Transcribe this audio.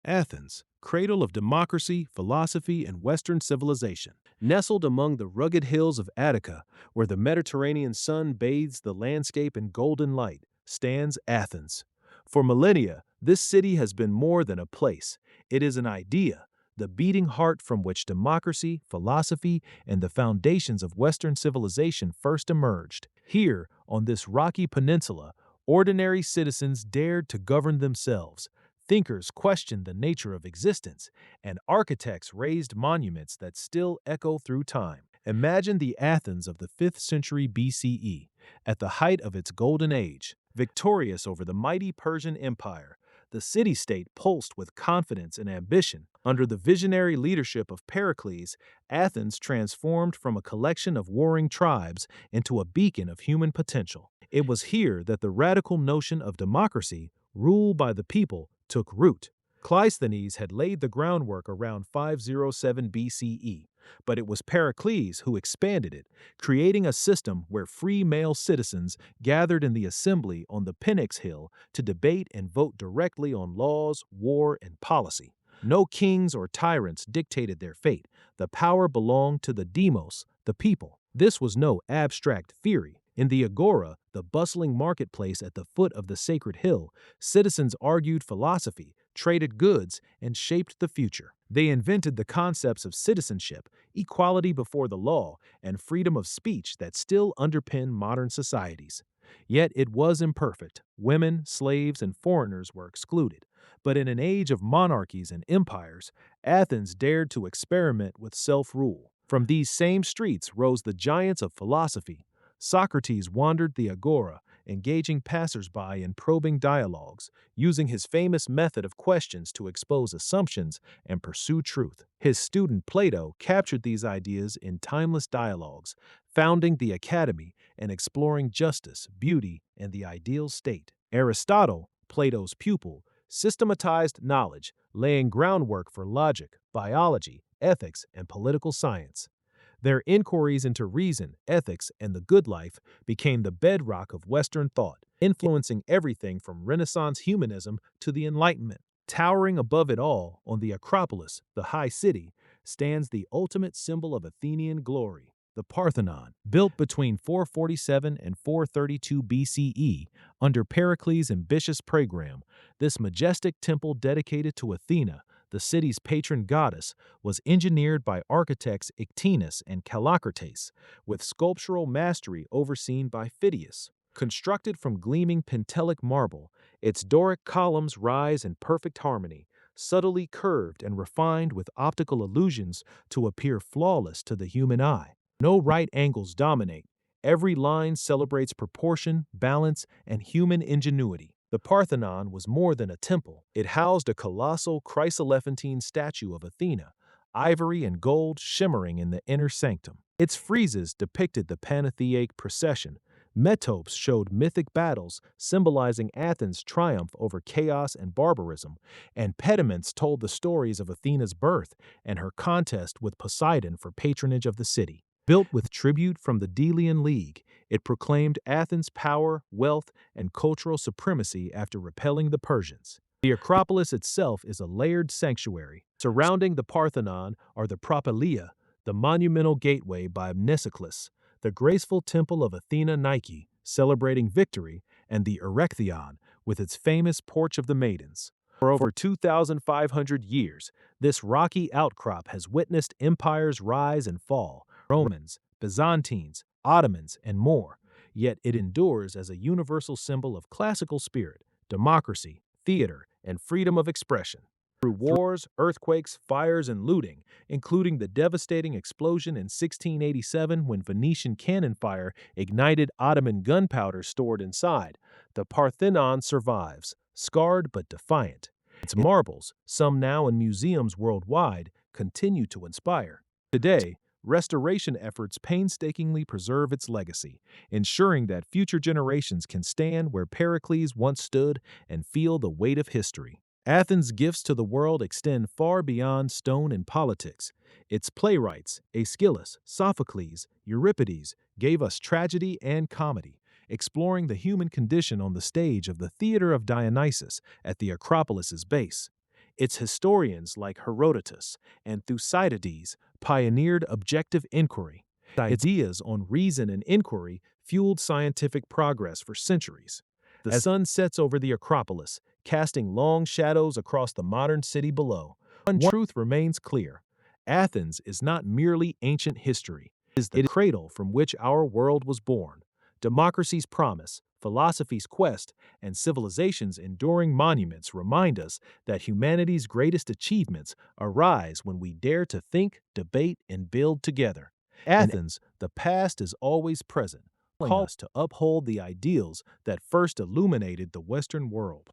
Athens, cradle of democracy, philosophy, and Western civilization. Nestled among the rugged hills of Attica, where the Mediterranean sun bathes the landscape in golden light, stands Athens. For millennia, this city has been more than a place. It is an idea, the beating heart from which democracy, philosophy, and the foundations of Western civilization first emerged. Here, on this rocky peninsula, ordinary citizens dared to govern themselves. Thinkers questioned the nature of existence, and architects raised monuments that still echo through time. Imagine the Athens of the 5th century BCE, at the height of its golden age, victorious over the mighty Persian Empire. The city-state pulsed with confidence and ambition. Under the visionary leadership of Pericles, Athens transformed from a collection of warring tribes into a beacon of human potential. It was here that the radical notion of democracy, rule by the people, took root. Cleisthenes had laid the groundwork around 507 BCE, but it was Pericles who expanded it, creating a system where free male citizens gathered in the assembly on the Pnyx hill to debate and vote directly on laws, war, and policy. No kings or tyrants dictated their fate. The power belonged to the demos, the people. This was no abstract theory. In the Agora, the bustling marketplace at the foot of the sacred hill, citizens argued philosophy, traded goods, and shaped the future. They invented the concepts of citizenship, equality before the law, and freedom of speech that still underpin modern societies. Yet it was imperfect. Women, slaves, and foreigners were excluded. But in an age of monarchies and empires, Athens dared to experiment with self-rule. From these same streets rose the giants of philosophy. Socrates wandered the Agora, engaging passers-by in probing dialogues, using his famous method of questions to expose assumptions and pursue truth. His student Plato captured these ideas in timeless dialogues, founding the academy and exploring justice, beauty, and the ideal state. Aristotle, Plato's pupil, systematized knowledge, laying groundwork for logic, biology, ethics, and political science. Their inquiries into reason, ethics, and the good life became the bedrock of Western thought, influencing everything from Renaissance humanism to the Enlightenment. Towering above it all, on the Acropolis, the high city, stands the ultimate symbol of Athenian glory, the Parthenon. Built between 447 and 432 BCE under Pericles' ambitious program, this majestic temple dedicated to Athena, the city's patron goddess, was engineered by architects Pnyx and Callicrates, with sculptural mastery overseen by Phidias. Constructed from gleaming Pentelic marble, its Doric columns rise in perfect harmony, subtly curved and refined with optical illusions to appear flawless to the human eye. No right angles dominate. Every line celebrates proportion, balance, and human ingenuity. The Parthenon was more than a temple. It housed a colossal chryselephantine statue of Athena, ivory and gold shimmering in the inner sanctum. Its friezes depicted the pantheistic procession. Metopes showed mythic battles symbolizing Athens' triumph over chaos and barbarism, and pediments told the stories of Athena's birth and her contest with Poseidon for patronage of the city. Built with tribute from the Delian League, it proclaimed Athens' power, wealth, and cultural supremacy after repelling the Persians. The Acropolis itself is a layered sanctuary. Surrounding the Parthenon are the Propylaea, the monumental gateway by Mnesicles, the graceful temple of Athena Nike, celebrating victory, and the Erechtheion, with its famous Porch of the Maidens. For over 2,500 years, this rocky outcrop has witnessed empires rise and fall, Romans, Byzantines, Ottomans, and more, yet it endures as a universal symbol of classical spirit, democracy, theater, and freedom of expression. Through wars, earthquakes, fires, and looting, including the devastating explosion in 1687 when Venetian cannon fire ignited Ottoman gunpowder stored inside, the Parthenon survives, scarred but defiant. Its marbles, some now in museums worldwide, continue to inspire. Today, restoration efforts painstakingly preserve its legacy, ensuring that future generations can stand where Pericles once stood and feel the weight of history. Athens' gifts to the world extend far beyond stone and politics. Its playwrights, Aeschylus, Sophocles, Euripides, gave us tragedy and comedy, exploring the human condition on the stage of the Theater of Dionysus at the Acropolis's base. Its historians like Herodotus and Thucydides pioneered objective inquiry. Its ideas on reason and inquiry fueled scientific progress for centuries. The sun sets over the Acropolis, casting long shadows across the modern city below. One truth remains clear. Athens is not merely ancient history. It is the cradle from which our world was born. Democracy's promise, philosophy's quest, and civilization's enduring monuments remind us that humanity's greatest achievements arise when we dare to think, debate, and build together. Athens, the past is always present, calling us to uphold the ideals that first illuminated the Western world.